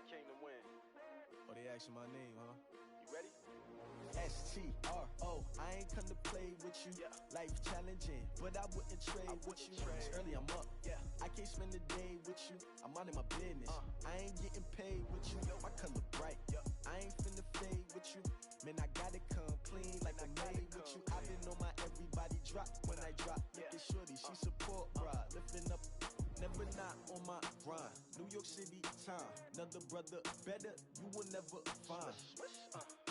came to win. Oh, they asking my name, huh? You ready? S-T-R-O, I ain't come to play with you. Yeah. Life challenging, but I wouldn't trade with you. It's early, I'm up. Yeah. I can't spend the day with you. I'm out of my business. I ain't getting paid with you. My color bright. I ain't finna fade with you. Man, I gotta come clean like I made with you. I've been on my everybody drop when I drop. Look at shorty, she support, bruh. Lifting up, never not on my grind. New York City time, another brother better, you will never find.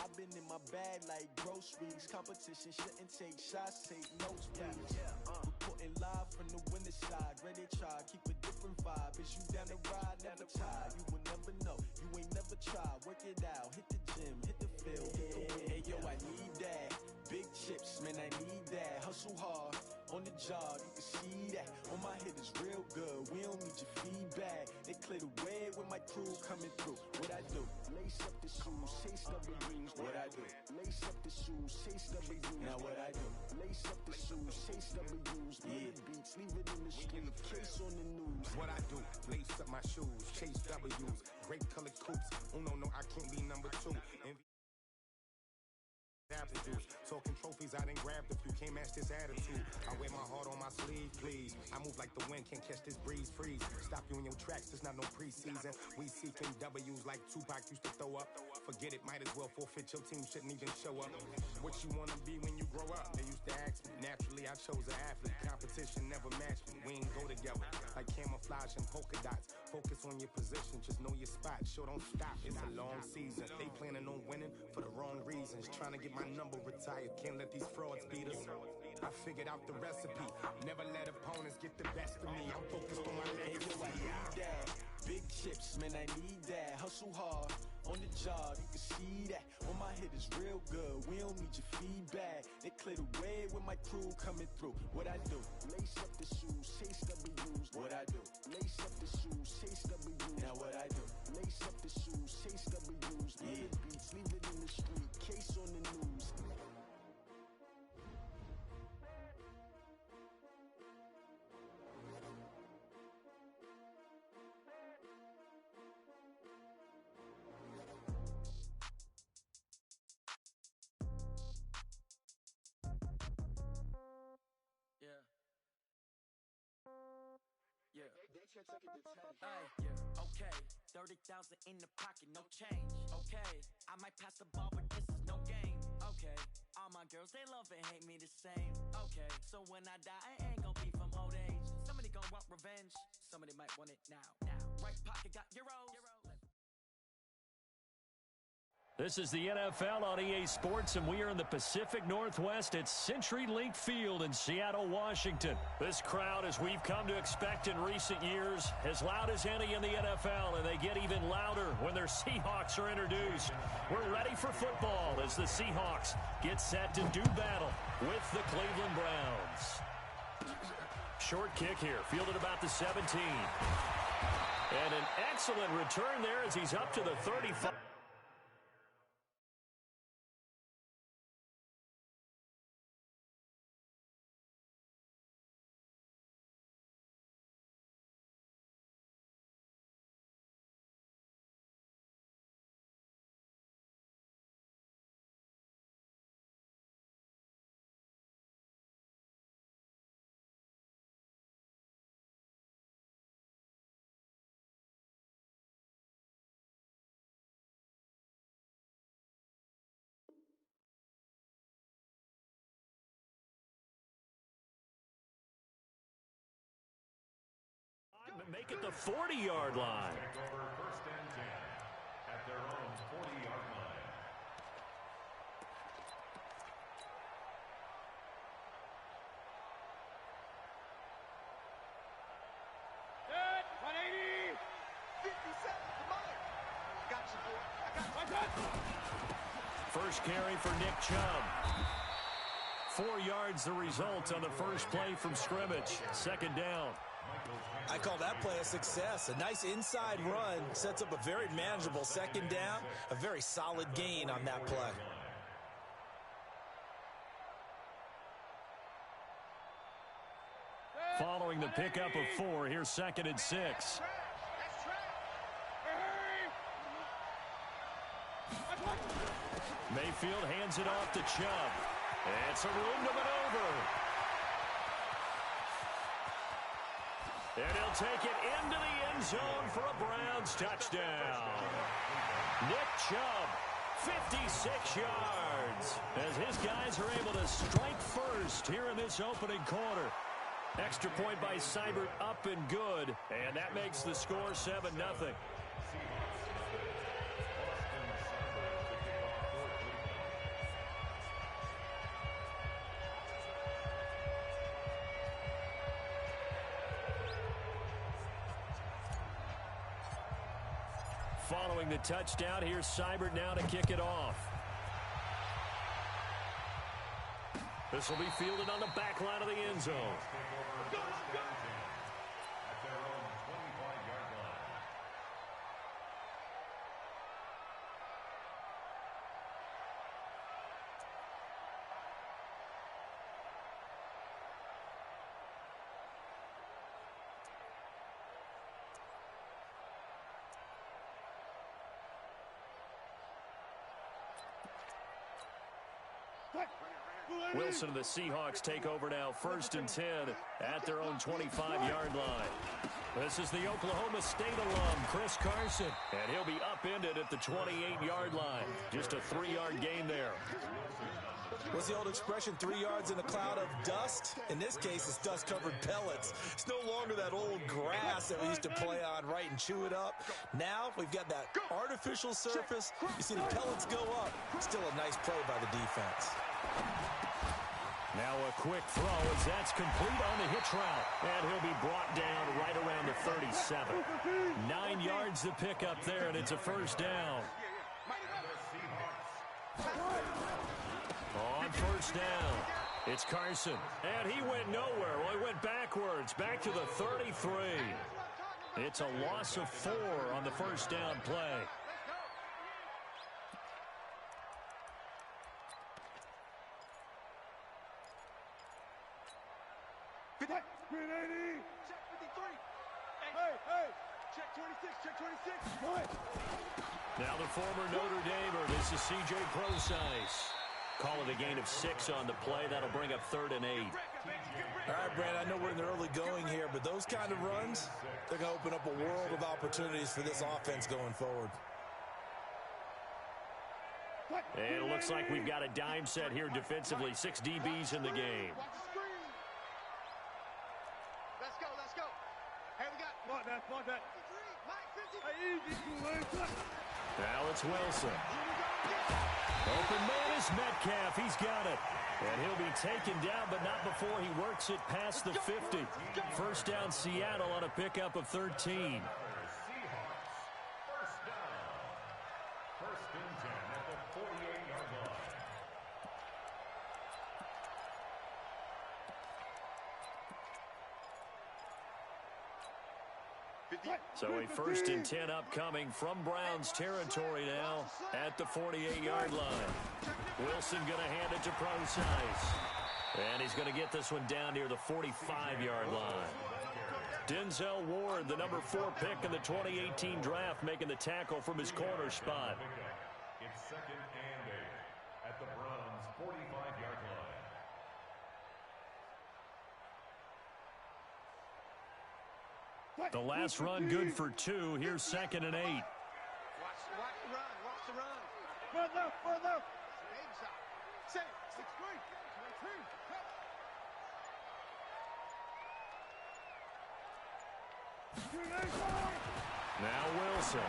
I've been in my bag like groceries. Competition shouldn't take shots, take notes, please. Reporting live from the winter side. Ready to try, keep a different vibe. Is you down the ride, never tired. You will never know, you ain't never tried. Work it out, hit the gym, hit the field, hit the wind. Hey yo, I need that. Big chips, man, I need that. Hustle hard, on the job, you can see that. On my hit is real good, we don't need your feedback. They clear the way with my crew coming through. What I do? Lace up the shoes, chase W's. What I do? Lace up the shoes, chase W's. Now what I do? Lace up the shoes, chase W's. Yeah. Beats, leave it in the street, case on the news. What I do? Lace up my shoes, chase W's. Great colored coupes. Oh no, I can't be number two. Apple juice. Talking trophies, I done grabbed a few. Can't match this attitude. I wear my heart on my sleeve, please. I move like the wind, can't catch this breeze, freeze. Stop you in your tracks, there's not no preseason. We seeking W's like Tupac used to throw up. Forget it, might as well forfeit. Your team shouldn't even show up. What you wanna be when you grow up? They used to ask me. Naturally, I chose an athlete. Competition never matched me. We ain't go together. Like camouflage and polka dots. Focus on your position, just know your spot. Sure, don't stop. It's a long season. They planning on winning for the wrong reasons. Trying to get my number retired. Can't let these frauds beat us. I figured out the recipe. Never let opponents get the best of me. I'm focused on my legacy. I need that. Big chips, man, I need that. Hustle hard, on the job, you can see that. On my hit is real good, we don't need your feedback. They clear the way with my crew coming through. What I do? Lace up the shoes, chase W's. What I do? Lace up the shoes, chase W's. Now what I do? Lace up the shoes, chase W's. Yeah. Beats, leave it in the street, case on the news. Okay, 30,000 in the pocket, no change. Okay, I might pass the ball, but this is no game. Okay, all my girls, they love and hate me the same. Okay, so when I die, I ain't gon' be from old age. Somebody gon' want revenge, somebody might want it now. Right pocket got euros. This is the NFL on EA Sports, and we are in the Pacific Northwest at CenturyLink Field in Seattle, Washington. This crowd, as we've come to expect in recent years, as loud as any in the NFL, and they get even louder when their Seahawks are introduced. We're ready for football as the Seahawks get set to do battle with the Cleveland Browns. Short kick here, fielded about the 17. And an excellent return there as he's up to the 35. Make it the 40-yard line. Over first and 10 at their own 40-yard line. Good, 180. 57, come on. Got you, boy. I got you. First carry for Nick Chubb. 4 yards the result on the first play from scrimmage. Second down. I call that play a success. A nice inside run sets up a very manageable second down. A very solid gain on that play. Following the pickup of 4, here's 2nd and 6. Mayfield hands it off to Chubb. It's a room to maneuver. And he'll take it into the end zone for a Browns touchdown. Nick Chubb, 56 yards, as his guys are able to strike first here in this opening quarter. Extra point by Seibert, up and good, and that makes the score 7-0. Following the touchdown, here's Seibert now to kick it off. This will be fielded on the back line of the end zone. Wilson and the Seahawks take over now, 1st and 10 at their own 25-yard line. This is the Oklahoma State alum, Chris Carson, and he'll be upended at the 28-yard line. Just a 3-yard gain there. What's the old expression, 3 yards in a cloud of dust? In this case, it's dust-covered pellets. It's no longer that old grass that we used to play on, right, and chew it up. Now we've got that artificial surface. You see the pellets go up. Still a nice play by the defense. Now a quick throw as that's complete on the hitch route. And he'll be brought down right around the 37. 9 yards to pick up there, and it's a 1st down. On 1st down, it's Carson. And he went nowhere. Well, he went backwards, back to the 33. It's a loss of 4 on the 1st down play. Green 80. Check 53. Hey. Check 26. Check 26. Now the former Notre Damer. This is C.J. Procise. Call it a gain of 6 on the play. That'll bring up 3rd and 8. All right, Brad, I know we're in the early going here, but those kind of runs, they're going to open up a world of opportunities for this offense going forward. And it looks like we've got a dime set here defensively. 6 DBs in the game. Let's go. Hey, we got... Mark that. Now it's Wilson. Open man is Metcalf. He's got it. And he'll be taken down, but not before he works it past the 50. 1st down Seattle on a pickup of 13. So a 1st and 10 upcoming from Browns territory now at the 48-yard line. Wilson going to hand it to Procise. And he's going to get this one down near the 45-yard line. Denzel Ward, the number 4 pick in the 2018 draft, making the tackle from his corner spot. It's 2nd and 8 at the Browns' 45-yard line. The last run good for 2. Here's 2nd and 8. Watch the run. Run left. Baby shot. Say it. 6-3. Now Wilson.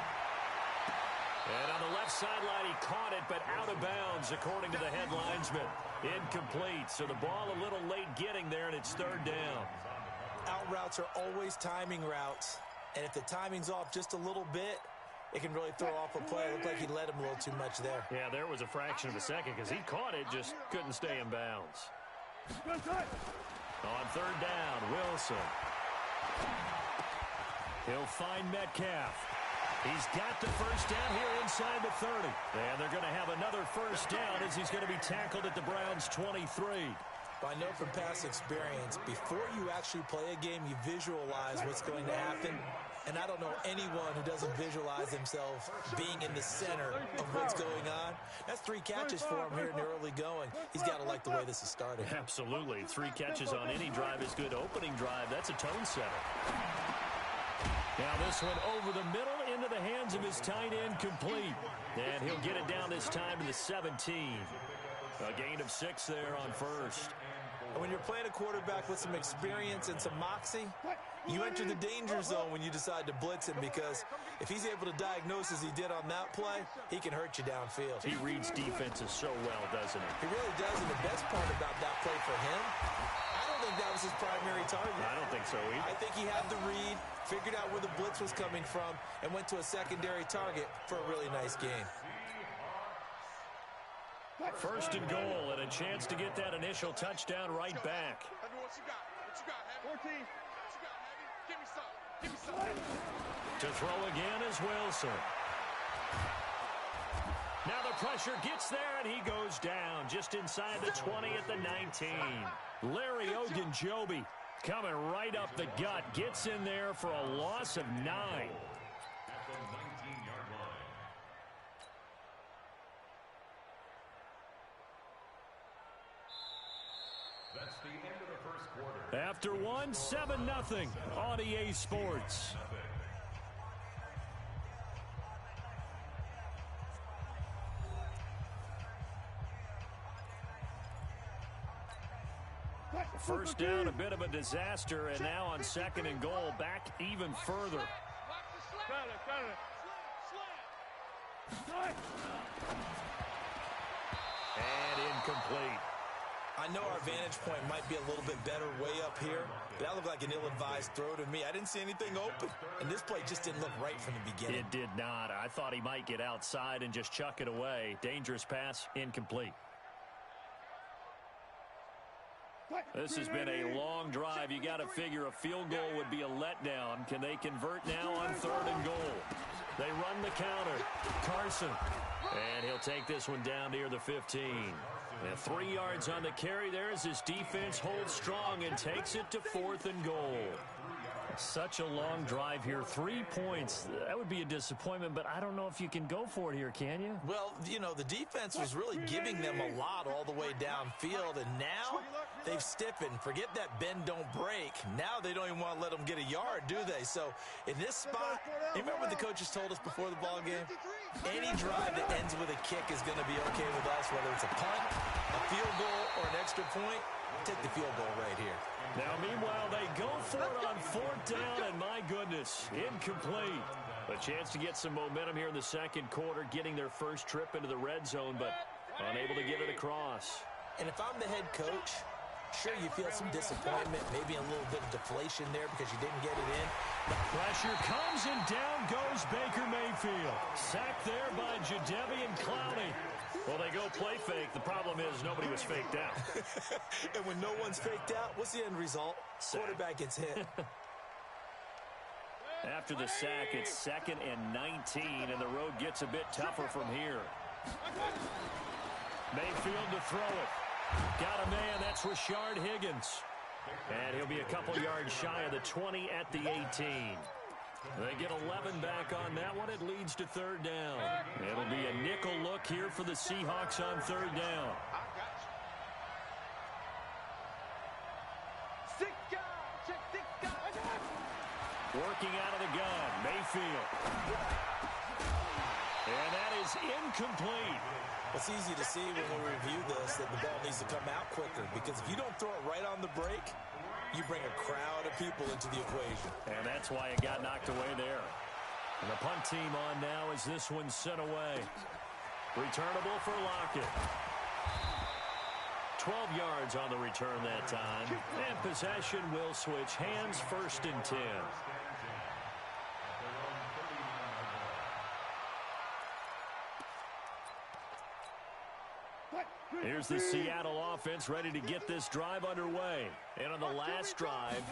And on the left sideline, he caught it, but out of bounds, according to the head linesman. Incomplete. So the ball a little late getting there, and it's 3rd down. Out routes are always timing routes, and if the timing's off just a little bit, it can really throw off a play. It looked like he led him a little too much there. Yeah, there was a fraction of a second because he caught it, just couldn't stay in bounds. On 3rd down, Wilson. He'll find Metcalf. He's got the 1st down here inside the 30. And they're going to have another 1st down as he's going to be tackled at the Browns' 23. I know from past experience, before you actually play a game, you visualize what's going to happen. And I don't know anyone who doesn't visualize themselves being in the center of what's going on. That's 3 catches for him here in the early going. He's got to like the way this is starting. Absolutely. 3 catches on any drive is good. Opening drive, that's a tone setter. Now this one over the middle into the hands of his tight end, complete. And he'll get it down this time to the 17. A gain of 6 there on first. And when you're playing a quarterback with some experience and some moxie, you enter the danger zone when you decide to blitz him, because if he's able to diagnose as he did on that play, he can hurt you downfield. He reads defenses so well, doesn't he? He really does, and the best part about that play for him, I don't think that was his primary target. I don't think so either. I think he had the read, figured out where the blitz was coming from, and went to a secondary target for a really nice game. First and goal, and a chance to get that initial touchdown right back. Heavy, what you got? What you got, Heavy? 14. What you got, Heavy? Give me some. Give me some. To throw again is Wilson. Now the pressure gets there, and he goes down just inside the 20 at the 19. Larry Ogunjobi coming right up the gut, gets in there for a loss of 9. At the 19-yard line. That's the end of the first quarter. After 1, 7-0 on EA Sports. First down, a bit of a disaster, and now on second and goal, back even further. And incomplete. I know our vantage point might be a little bit better way up here, but that looked like an ill-advised throw to me. I didn't see anything open, and this play just didn't look right from the beginning. It did not. I thought he might get outside and just chuck it away. Dangerous pass, incomplete. This has been a long drive. You got to figure a field goal would be a letdown. Can they convert now on third and goal? They run the counter. Carson. And he'll take this one down near the 15. And 3 yards on the carry there as his defense holds strong and takes it to 4th and goal. Such a long drive here. 3 points. That would be a disappointment, but I don't know if you can go for it here, can you? Well, you know, the defense was really giving them a lot all the way downfield, and now they've stiffened. Forget that bend, don't break. Now they don't even want to let them get a yard, do they? So in this spot, you remember what the coaches told us before the ball game? Any drive that ends with a kick is going to be okay with us, whether it's a punt, a field goal, or an extra point. Take the field goal right here. Now, meanwhile, they go for it on 4th down, and my goodness, incomplete. A chance to get some momentum here in the second quarter, getting their first trip into the red zone, but unable to get it across. And if I'm the head coach, sure, you feel some disappointment, maybe a little bit of deflation there because you didn't get it in. The pressure comes, and down goes Baker Mayfield. Sacked there by Jadeveon Clowney. Well, they go play fake. The problem is nobody was faked out. And when no one's faked out, what's the end result? Quarterback gets hit. After the sack, it's 2nd and 19, and the road gets a bit tougher from here. Mayfield to throw it. Got a man. That's Rashard Higgins. And he'll be a couple yards shy of the 20 at the 18. They get 11 back on that one. It leads to 3rd down. It'll be a nickel look here for the Seahawks on 3rd down. Working out of the gun, Mayfield. And that is incomplete. It's easy to see when we review this that the ball needs to come out quicker, because if you don't throw it right on the break, you bring a crowd of people into the equation. And that's why it got knocked away there. And the punt team on now as this one's sent away. Returnable for Lockett. 12 yards on the return that time. And possession will switch hands, 1st and 10. Here's the Seattle offense ready to get this drive underway. And on the last drive,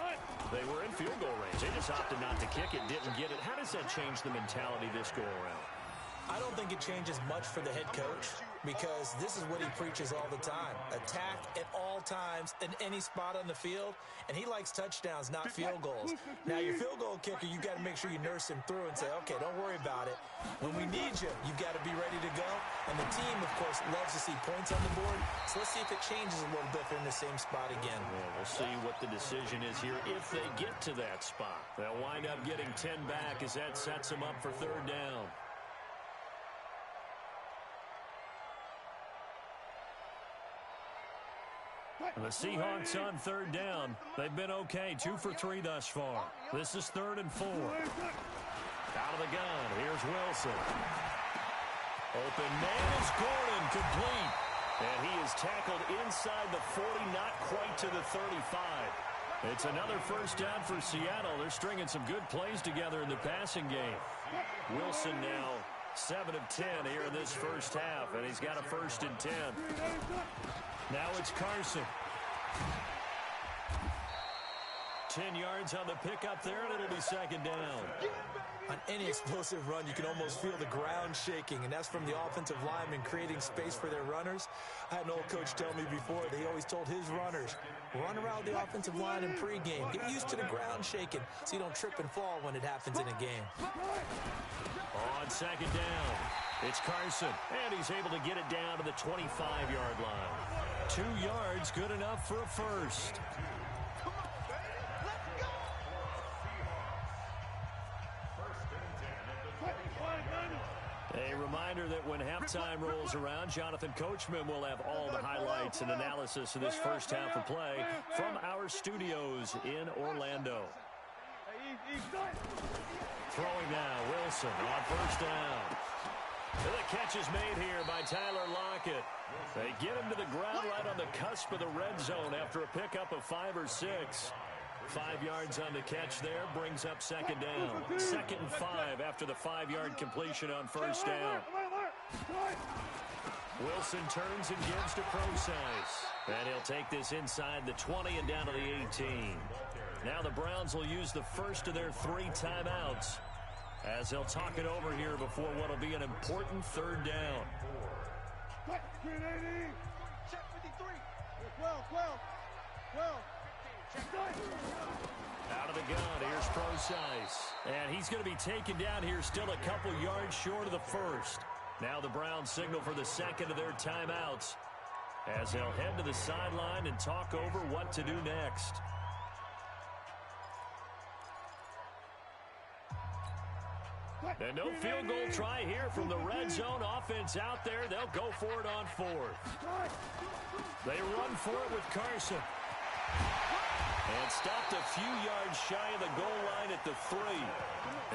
they were in field goal range. They just opted not to kick it, didn't get it. How does that change the mentality this go around? I don't think it changes much for the head coach because this is what he preaches all the time. Attack at all times in any spot on the field, and he likes touchdowns, not field goals. Now, your field goal kicker, you've got to make sure you nurse him through and say, okay, don't worry about it. When we need you, you've got to be ready to go. And the team, of course, loves to see points on the board. So let's see if it changes a little bit if they're in the same spot again. Well, we'll see what the decision is here if they get to that spot. They'll wind up getting 10 back as that sets them up for third down. The Seahawks on third down. They've been okay, 2 for 3 thus far. This is 3rd and 4. Out of the gun, here's Wilson. Open man is Gordon, complete. And he is tackled inside the 40, not quite to the 35. It's another first down for Seattle. They're stringing some good plays together in the passing game. Wilson now 7 of 10 here in this first half, and he's got a 1st and 10. Now it's Carson. 10 yards on the pickup there, and it'll be 2nd down. On any explosive run, you can almost feel the ground shaking, and that's from the offensive linemen creating space for their runners. I had an old coach tell me before, they always told his runners, run around the offensive line in pregame. Get used to the ground shaking so you don't trip and fall when it happens in a game. On 2nd down, it's Carson, and he's able to get it down to the 25-yard line. 2 yards, good enough for a first. A reminder that when halftime rolls around, Jonathan Coachman will have all the highlights and analysis of this first half of play from our studios in Orlando. Throwing now, Wilson on 1st down. The catch is made here by Tyler Lockett. They get him to the ground right on the cusp of the red zone after a pickup of 5 or 6. 5 yards on the catch there brings up 2nd down. 2nd and 5 after the 5-yard completion on 1st down. Wilson turns and gives to Procise. And he'll take this inside the 20 and down to the 18. Now the Browns will use the first of their 3 timeouts as they'll talk it over here before what will be an important 3rd down. Out of the gun, here's Procise. And he's going to be taken down here still a couple yards short of the 1st. Now the Browns signal for the 2nd of their timeouts as they'll head to the sideline and talk over what to do next. And no field goal try here from the red zone. Offense out there. They'll go for it on 4th. They run for it with Carson. And stopped a few yards shy of the goal line at the 3.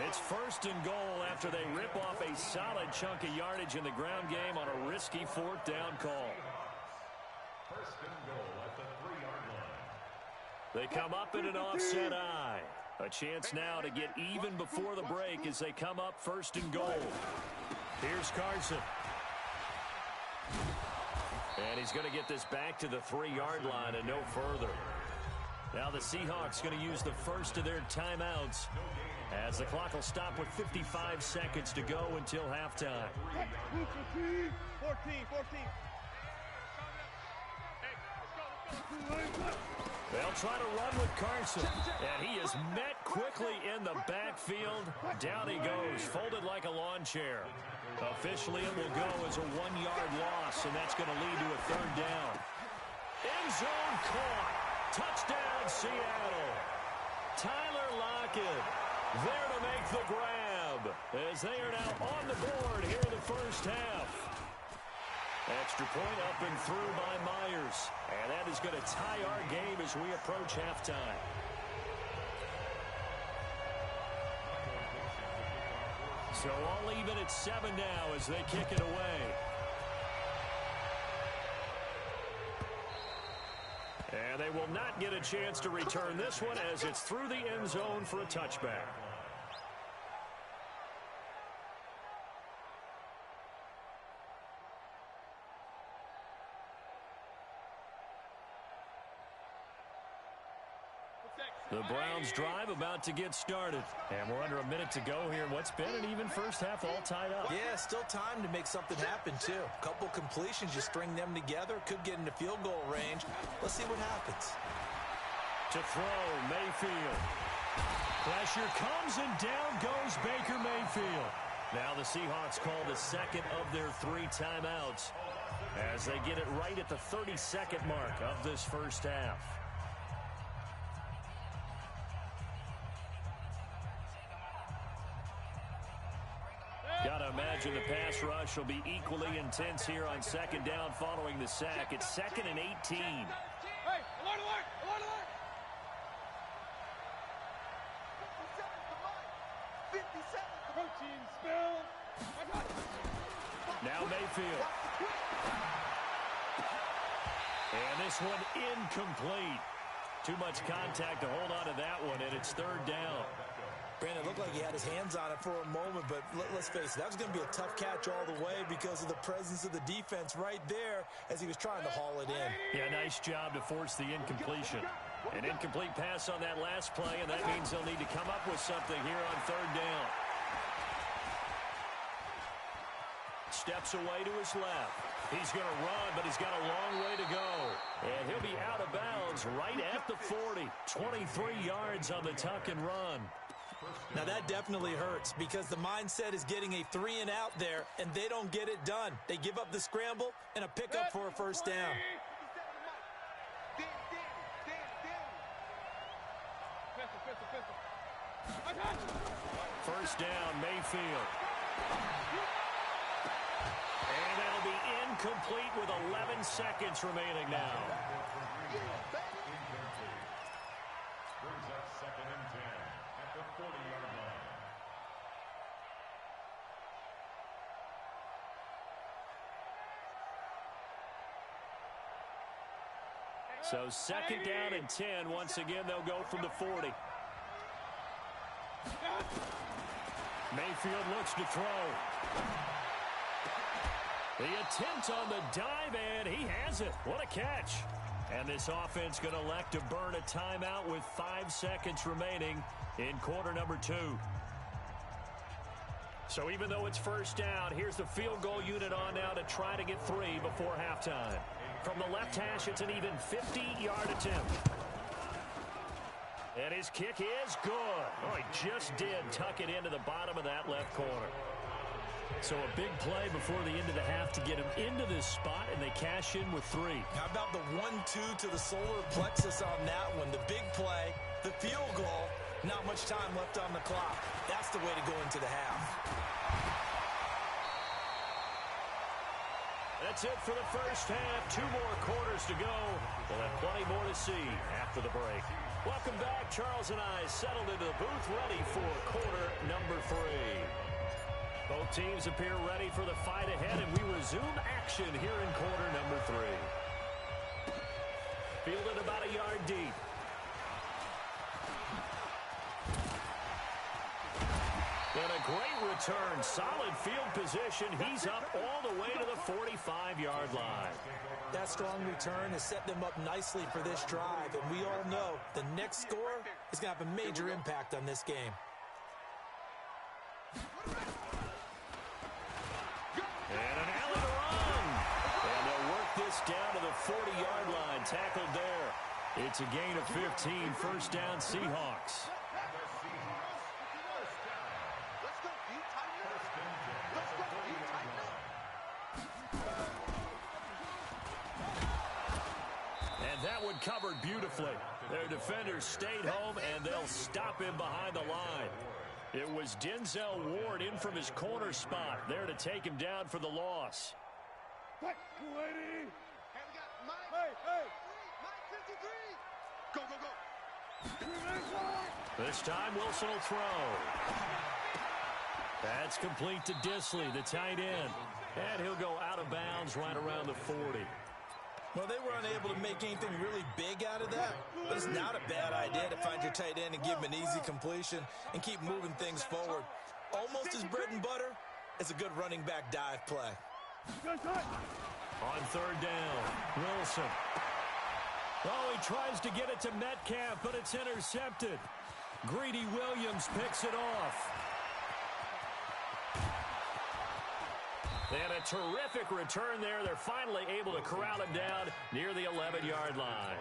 It's 1st and goal after they rip off a solid chunk of yardage in the ground game on a risky 4th down call. 1st and goal at the 3-yard line. They come up in an offset eye. A chance now to get even before the break as they come up 1st and goal. Here's Carson. And he's going to get this back to the 3-yard line and no further. Now the Seahawks going to use the first of their timeouts as the clock will stop with 55 seconds to go until halftime. 14. They'll try to run with Carson, and he is met quickly in the backfield. Down he goes, folded like a lawn chair. Officially, it will go as a 1-yard loss, and that's going to lead to a 3rd down. End zone caught. Touchdown, Seattle. Tyler Lockett there to make the grab as they are now on the board here in the first half. Extra point up and through by Myers. And that is going to tie our game as we approach halftime. So all even at 7 now as they kick it away. And they will not get a chance to return this one as it's through the end zone for a touchback. The Browns drive about to get started. And we're under a minute to go here in what's been an even first half, all tied up. Yeah, still time to make something happen, too. A couple completions, you string them together, could get into field goal range. Let's see what happens. To throw, Mayfield. Pressure comes, and down goes Baker Mayfield. Now the Seahawks call the second of their 3 timeouts as they get it right at the 32nd mark of this first half. Gotta imagine the pass rush will be equally intense here on second down following the sack. It's 2nd and 18. Hey, alert, alert, alert, alert! 57, protein spill. Now Mayfield. And this one incomplete. Too much contact to hold on to that one, and it's 3rd down. Brandon, it looked like he had his hands on it for a moment, but let's face it, that was going to be a tough catch all the way because of the presence of the defense right there as he was trying to haul it in. Yeah, nice job to force the incompletion. An incomplete pass on that last play, and that means they'll need to come up with something here on 3rd down. Steps away to his left. He's going to run, but he's got a long way to go. And he'll be out of bounds right at the 40. 23 yards on the tuck and run. Now that definitely hurts because the mindset is getting a 3-and-out there, and they don't get it done. They give up the scramble and a pickup for a first down. First down, Mayfield. And that'll be incomplete with 11 seconds remaining now. Brings up 2nd and 10 at the 40-yard line. So 2nd down and 10. Once again, they'll go from the 40. Mayfield looks to throw. The attempt on the dive, and he has it. What a catch. And this offense going to elect to burn a timeout with 5 seconds remaining in quarter number 2. So even though it's first down, here's the field goal unit on now to try to get 3 before halftime. From the left hash, it's an even 50-yard attempt. And his kick is good. Oh, he just did tuck it into the bottom of that left corner. So a big play before the end of the half to get him into this spot, and they cash in with 3. How about the 1-2 to the solar plexus on that one? The big play, the field goal, not much time left on the clock. That's the way to go into the half. That's it for the first half. 2 more quarters to go. We'll have plenty more to see after the break. Welcome back. Charles and I settled into the booth ready for quarter number 3. Both teams appear ready for the fight ahead, and we resume action here in quarter number 3. Fielded about a yard deep. And a great return. Solid field position. He's up all the way to the 45-yard line. That strong return has set them up nicely for this drive, and we all know the next score is going to have a major impact on this game. And an alley to run. And they'll work this down to the 40-yard line. Tackled there. It's a gain of 15. First down, Seahawks. And that one covered beautifully. Their defenders stayed home, and they'll stop him behind the line. It was Denzel Ward in from his corner spot there to take him down for the loss. Hey, lady. Hey, hey. Mike 53. Go, go, go. This time Wilson will throw. That's complete to Disley, the tight end. And he'll go out of bounds right around the 40. Well, they were unable to make anything really big out of that, but it's not a bad idea to find your tight end and give him an easy completion and keep moving things forward. Almost as bread and butter as a good running back dive play. On third down, Wilson. Oh, he tries to get it to Metcalf, but it's intercepted. Greedy Williams picks it off. And a terrific return there. They're finally able to corral him down near the 11-yard line.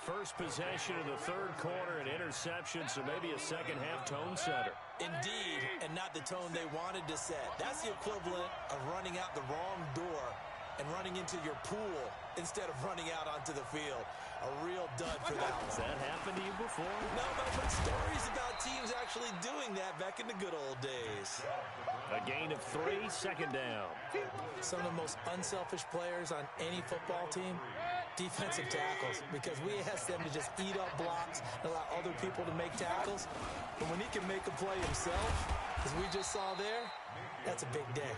First possession of the third quarter, an interception, so maybe a second-half tone setter. Indeed, and not the tone they wanted to set. That's the equivalent of running out the wrong door and running into your pool instead of running out onto the field. A real dud for that one. Has that happened to you before? No, but I've heard stories about teams actually doing that back in the good old days. A gain of 3, second down. Some of the most unselfish players on any football team, defensive tackles, because we ask them to just eat up blocks and allow other people to make tackles. But when he can make a play himself, as we just saw there, that's a big day.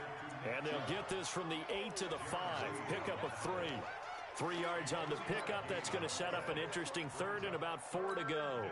And they'll get this from the 8 to the 5. Pickup of 3. 3 yards on the pickup. That's going to set up an interesting third and about 4 to go.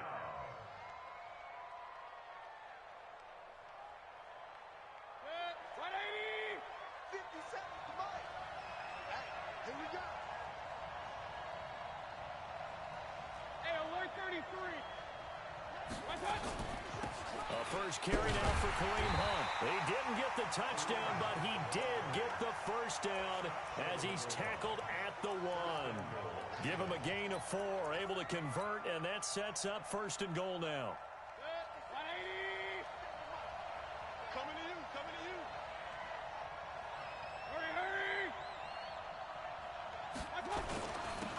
A first carry now for Kareem Hunt. He didn't get the touchdown, but he did get the first down as he's tackled at the 1. Give him a gain of 4, able to convert, and that sets up first and goal now. Coming to you, coming to you. Hurry, hurry.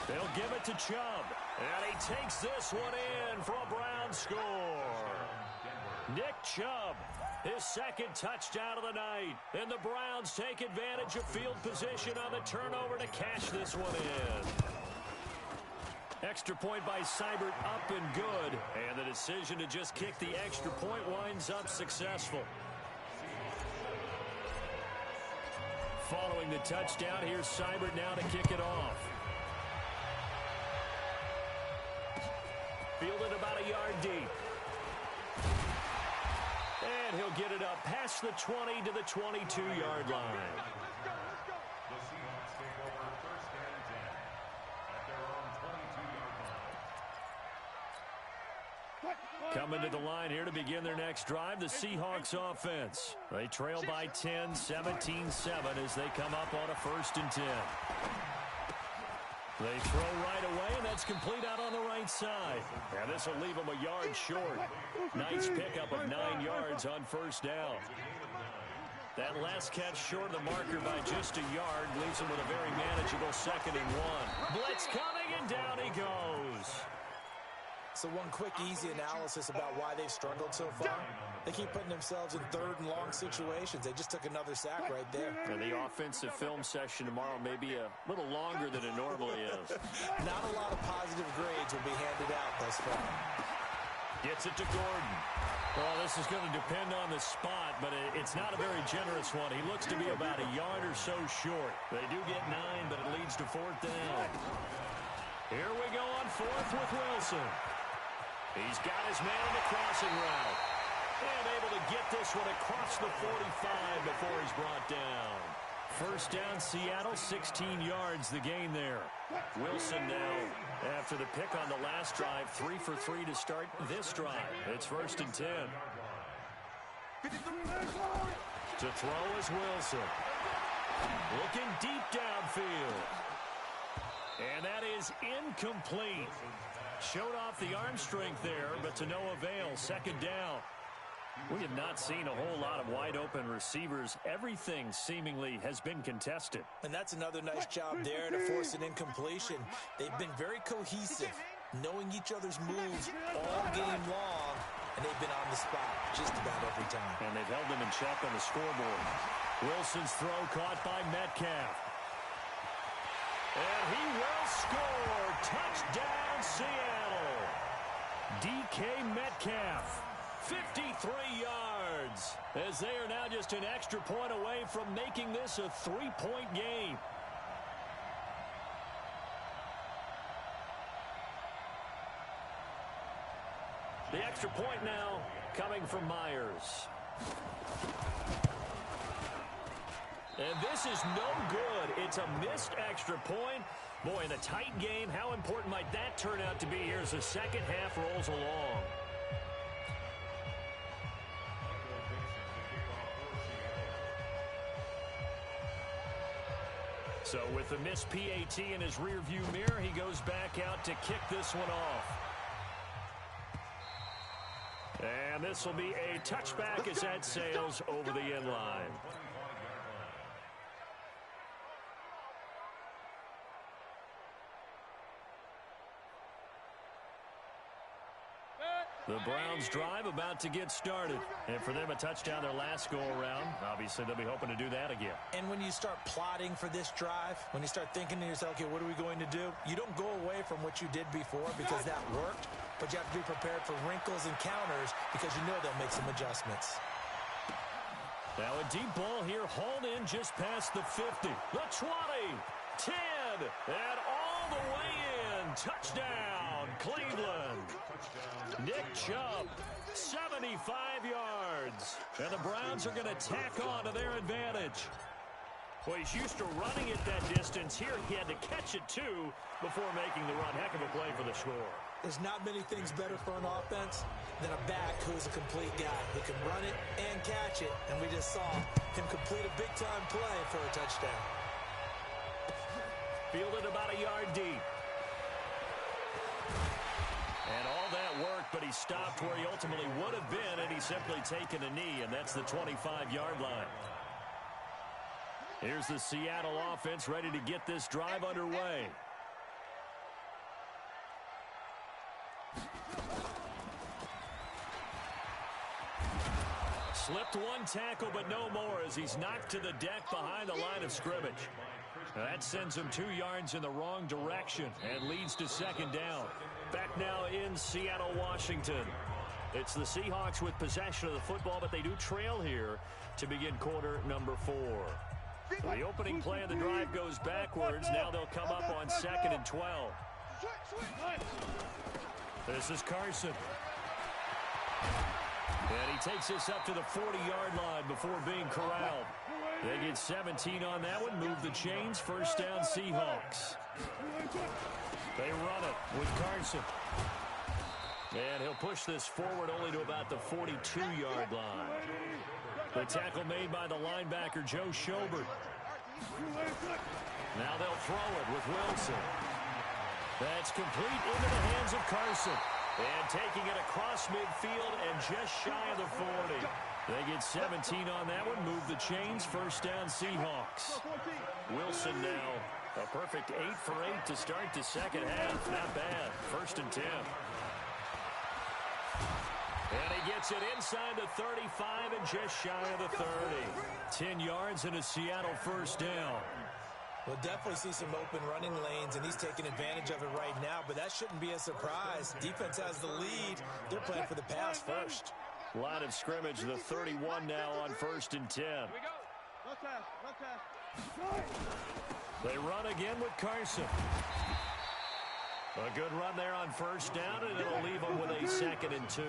They'll give it to Chubb, and he takes this one in for a Brown score. Nick Chubb, his second touchdown of the night. And the Browns take advantage of field position on the turnover to cash this one in. Extra point by Seibert, up and good. And the decision to just kick the extra point winds up successful. Following the touchdown, here's Seibert now to kick it off. Fielded about a yard deep. And he'll get it up past the 20 to the 22-yard line. The Seahawks take over first and 10 at their own 22-yard line. Coming to the line here to begin their next drive, the Seahawks offense. They trail by 10, 17-7 as they come up on a first and 10. They throw right away, and that's complete out on the right side. And this will leave them a yard short. Nice pickup of 9 yards on first down. That last catch short of the marker by just a yard leaves them with a very manageable second and 1. Blitz coming, and down he goes. So one quick, easy analysis about why they've struggled so far. They keep putting themselves in third and long situations. They just took another sack right there. And the offensive film session tomorrow may be a little longer than it normally is. Not a lot of positive grades will be handed out thus far. Gets it to Gordon. Well, this is going to depend on the spot, but it's not a very generous one. He looks to be about a yard or so short. They do get 9, but it leads to 4th down. Here we go on 4th with Wilson. He's got his man in the crossing route. And able to get this one across the 45 before he's brought down. First down, Seattle, 16 yards the gain there. Wilson now, after the pick on the last drive, 3 for 3 to start this drive. It's first and 10. To throw is Wilson. Looking deep downfield. And that is incomplete. Showed off the arm strength there, but to no avail. Second down. We have not seen a whole lot of wide-open receivers. Everything seemingly has been contested. And that's another nice job there to force an incompletion. They've been very cohesive, knowing each other's moves all game long, and they've been on the spot just about every time. And they've held them in check on the scoreboard. Wilson's throw caught by Metcalf. And he will score. Touchdown, Seattle. DK Metcalf. 53 yards, as they are now just an extra point away from making this a 3-point game. The extra point now coming from Myers. And this is no good. It's a missed extra point, Boy, in a tight game, how important might that turn out to be here as the second half rolls along? So with the missed PAT in his rearview mirror, he goes back out to kick this one off. And this will be a touchback as that sails over the end line. The Browns drive about to get started. And for them, a touchdown their last go-around. Obviously, they'll be hoping to do that again. And when you start plotting for this drive, when you start thinking to yourself, okay, what are we going to do? You don't go away from what you did before because that worked, but you have to be prepared for wrinkles and counters because you know they'll make some adjustments. Now a deep ball here, hauled in just past the 50. The 20, 10, and all the way in. Touchdown, Cleveland. Nick Chubb, 75 yards. And the Browns are going to tack on to their advantage. Well, he's used to running it that distance. Here he had to catch it, too, before making the run. Heck of a play for the score. There's not many things better for an offense than a back who's a complete guy who can run it and catch it. And we just saw him complete a big-time play for a touchdown. Fielded about a yard deep. And all that worked, but he stopped where he ultimately would have been, and he's simply taken a knee, and that's the 25-yard line. Here's the Seattle offense ready to get this drive underway. Slipped one tackle, but no more as he's knocked to the deck behind the line of scrimmage. That sends him 2 yards in the wrong direction and leads to second down. Back now in Seattle, Washington. It's the Seahawks with possession of the football, but they do trail here to begin quarter number 4. So the opening play of the drive goes backwards. Now they'll come up on 2nd and 12. This is Carson. And he takes this up to the 40-yard line before being corralled. They get 17 on that one. Move the chains. First down, Seahawks. They run it with Carson. And he'll push this forward only to about the 42-yard line. The tackle made by the linebacker, Joe Schobert. Now they'll throw it with Wilson. That's complete into the hands of Carson. And taking it across midfield and just shy of the 40. They get 17 on that one. Move the chains. First down, Seahawks. Wilson now. A perfect 8 for 8 to start the second half. Not bad. 1st and 10. And he gets it inside the 35 and just shy of the 30. 10 yards and a Seattle first down. We'll definitely see some open running lanes, and he's taking advantage of it right now, but that shouldn't be a surprise. Defense has the lead. They're playing for the pass first. Line of scrimmage, the 31 now on 1st and 10. Here we go. Look at. They run again with Carson. A good run there on first down, and it'll leave them with a 2nd and 2.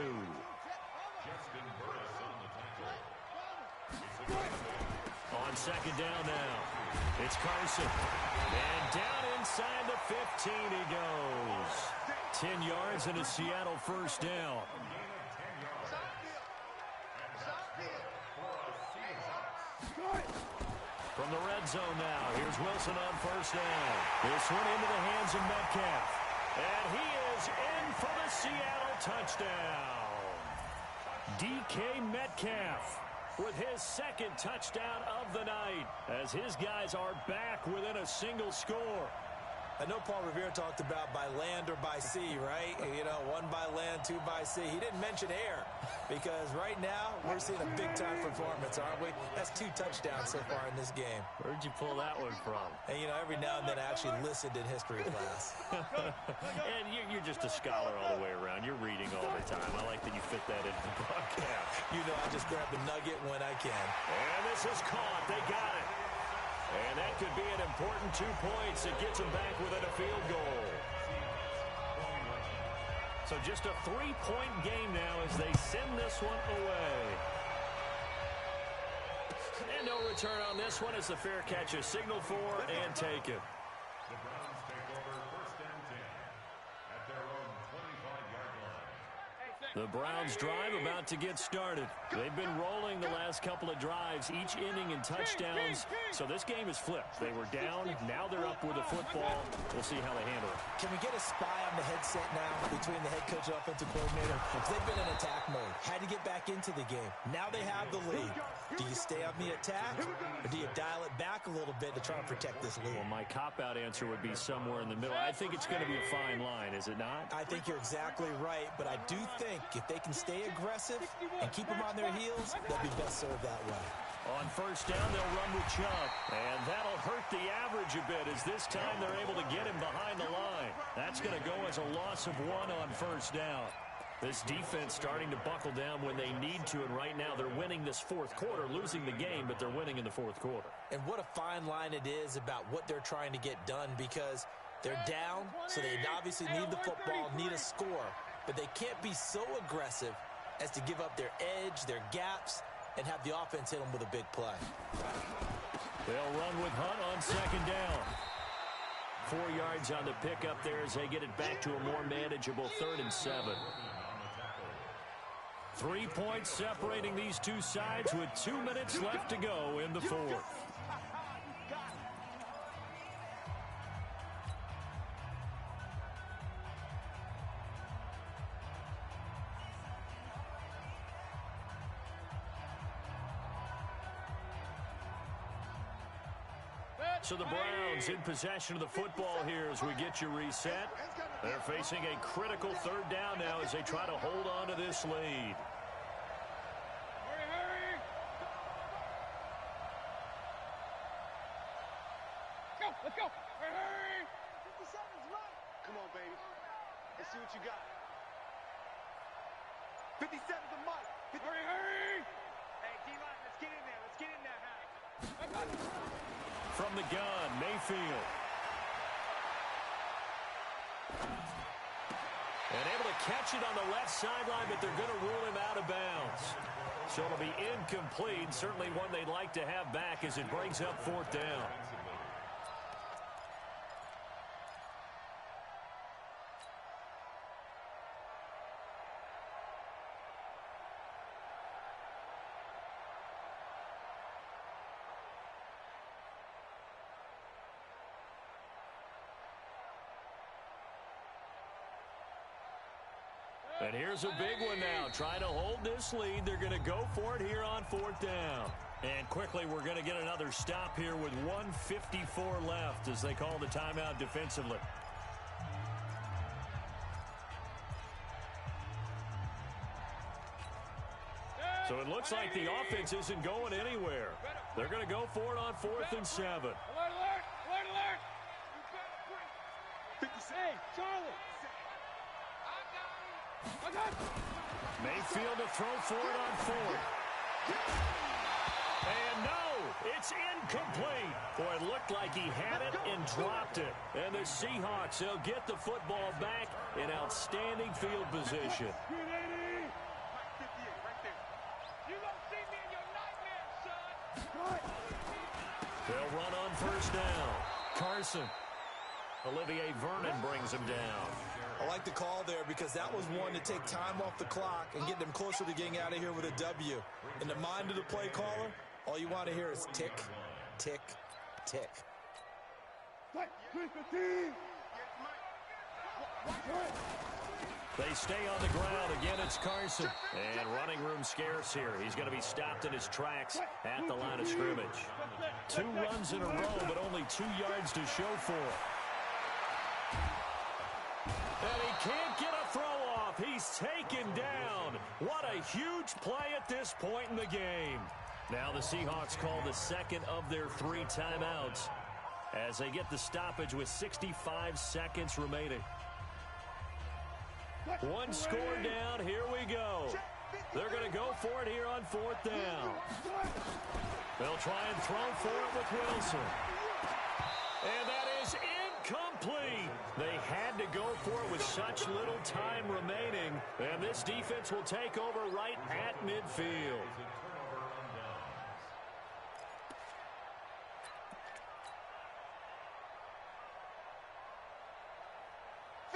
On 2nd down now. It's Carson. And down inside the 15 he goes. 10 yards and a Seattle first down. From the red zone now, here's Wilson on first down. This one into the hands of Metcalf. And he is in for the Seattle touchdown. DK Metcalf with his 2nd touchdown of the night as his guys are back within a single score. I know Paul Revere talked about by land or by sea, right? You know, 1 by land, 2 by sea. He didn't mention air because right now we're seeing a big-time performance, aren't we? That's 2 touchdowns so far in this game. Where'd you pull that one from? And, you know, every now and then I actually listened in history class. And you're just a scholar all the way around. You're reading all the time. I like that you fit that into the broadcast. You know, I just grab the nugget when I can. And this is caught. They got it. And that could be an important 2 points that gets them back within a field goal. So just a 3-point game now as they send this one away. And no return on this one as the fair catch is signaled for and taken. The Browns drive about to get started. They've been rolling the last couple of drives, each inning in touchdowns. So this game is flipped. They were down. Now they're up with the football. We'll see how they handle it. Can we get a spy on the headset now between the head coach and offensive coordinator? Because they've been in attack mode. Had to get back into the game. Now they have the lead. Do you stay on the attack, or do you dial it back a little bit to try to protect this lead? Well, my cop-out answer would be somewhere in the middle. I think it's going to be a fine line, is it not? I think you're exactly right, but I do think if they can stay aggressive and keep them on their heels, they'll be best served that way. On first down, they'll run with Chubb, and that'll hurt the average a bit as this time they're able to get him behind the line. That's going to go as a loss of 1 on first down. This defense starting to buckle down when they need to, and right now they're winning this fourth quarter, losing the game, but they're winning in the fourth quarter. And what a fine line it is about what they're trying to get done, because they're down, so they obviously need the football, need a score, but they can't be so aggressive as to give up their edge, their gaps, and have the offense hit them with a big play. They'll run with Hunt on second down. 4 yards on the pickup there as they get it back to a more manageable 3rd and 7. 3 points separating these two sides with 2 minutes left to go in the fourth. So the Browns in possession of the football here as we get you reset. They're facing a critical 3rd down now as they try to hold on to this lead. Hurry! Let's go! Hurry! 57's right! Come on, baby. Let's see what you got. 57's a mic. Hurry! Hey, D-line, let's get in there. Let's get in there, Harry. From the gun, Mayfield. And able to catch it on the left sideline, but they're going to rule him out of bounds. So it'll be incomplete, certainly one they'd like to have back as it brings up 4th down. And here's a big one now. Trying to hold this lead. They're going to go for it here on 4th down. And quickly, we're going to get another stop here with 1:54 left as they call the timeout defensively. So it looks like the offense isn't going anywhere. They're going to go for it on 4th and 7. Alert! 57. Hey, Charlie! Mayfield to throw for it on 4th. And no, it's incomplete. Boy, it looked like he had it and dropped it. And the Seahawks, they'll get the football back in outstanding field position. They'll run on first down. Carson. Olivier Vernon brings him down. I like the call there because that was one to take time off the clock and get them closer to getting out of here with a W. In the mind of the play caller, all you want to hear is tick, tick, tick. They stay on the ground. Again, it's Carson. And running room scarce here. He's going to be stopped in his tracks at the line of scrimmage. 2 runs in a row, but only 2 yards to show for it. And he can't get a throw off. He's taken down. What a huge play at this point in the game. Now the Seahawks call the second of their 3 timeouts as they get the stoppage with 65 seconds remaining. 1 score down. Here we go. They're going to go for it here on 4th down. They'll try and throw for it with Wilson. And that is incomplete. They had to go for it with such little time remaining. And this defense will take over right at midfield.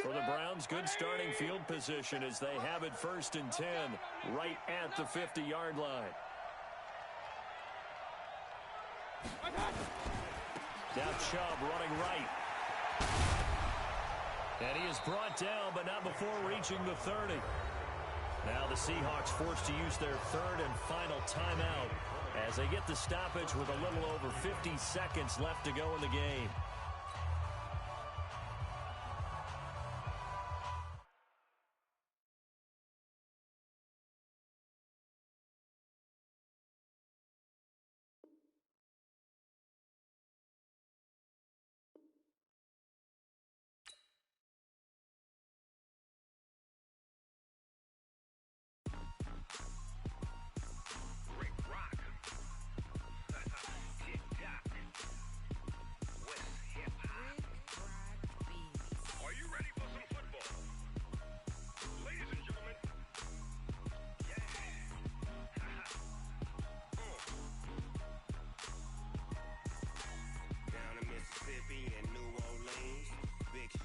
For the Browns, good starting field position as they have it 1st and 10 right at the 50-yard line. Now Chubb running right. And he is brought down, but not before reaching the 30. Now the Seahawks forced to use their 3rd and final timeout as they get the stoppage with a little over 50 seconds left to go in the game.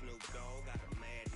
Snoop Dogg got a mad